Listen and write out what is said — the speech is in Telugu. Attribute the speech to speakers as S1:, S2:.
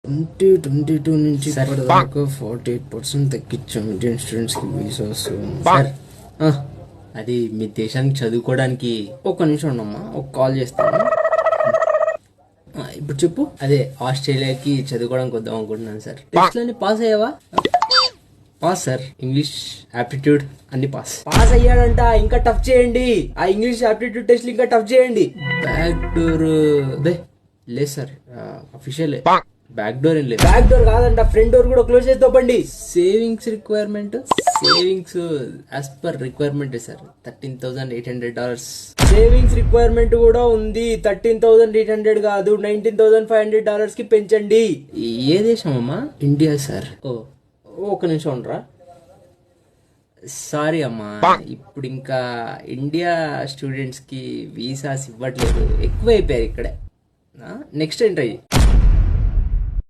S1: 2022 నుంచి ఇప్పటిదాకా 48% తగ్గించాం ఇండియన్ స్టూడెంట్స్కి వీసాస్.
S2: సార్ అది మీ దేశానికి చదువుకోవడానికి.
S1: ఒక్క నిమిషం ఉండమ్మా, ఒక కాల్ చేస్తాను. ఇప్పుడు చెప్పు.
S2: అదే ఆస్ట్రేలియాకి చదువుకోవడానికి వద్దాం అనుకుంటున్నాను సార్. టెస్ట్లన్నీ పాస్ అయ్యావా?
S1: పాస్ సార్, ఇంగ్లీష్ ఆప్టిట్యూడ్ అన్ని పాస్.
S2: పాస్ అయ్యాడంట, ఇంకా టఫ్ చేయండి. ఆ ఇంగ్లీష్ ఆప్టిట్యూడ్ టెస్ట్లు ఇంకా టఫ్ చేయండి.
S1: బ్యాక్ డోర్ లేదు సార్, అఫీషియలే. బ్యాక్ డోర్ ఏం లేదు.
S2: బ్యాక్ డోర్ కాదంట, ఫ్రంట్ డోర్ కూడా క్లోజ్ చేసి తోపండి.
S1: Savings requirement, savings as per requirement sir $13,800.
S2: Savings requirement కూడా ఉంది. 13,800 కాదు, $19,500 కి పెంచండి.
S1: ఏ దేశం అమ్మా? India sir.
S2: ఒక నిమిషం ఉండరా.
S1: సారీ అమ్మా, ఇప్పుడు ఇంకా ఇండియా స్టూడెంట్స్ కి వీసాస్ ఇవ్వట్లేదు, ఎక్కువ అయిపోయారు ఇక్కడే. నెక్స్ట్ ఏంటి?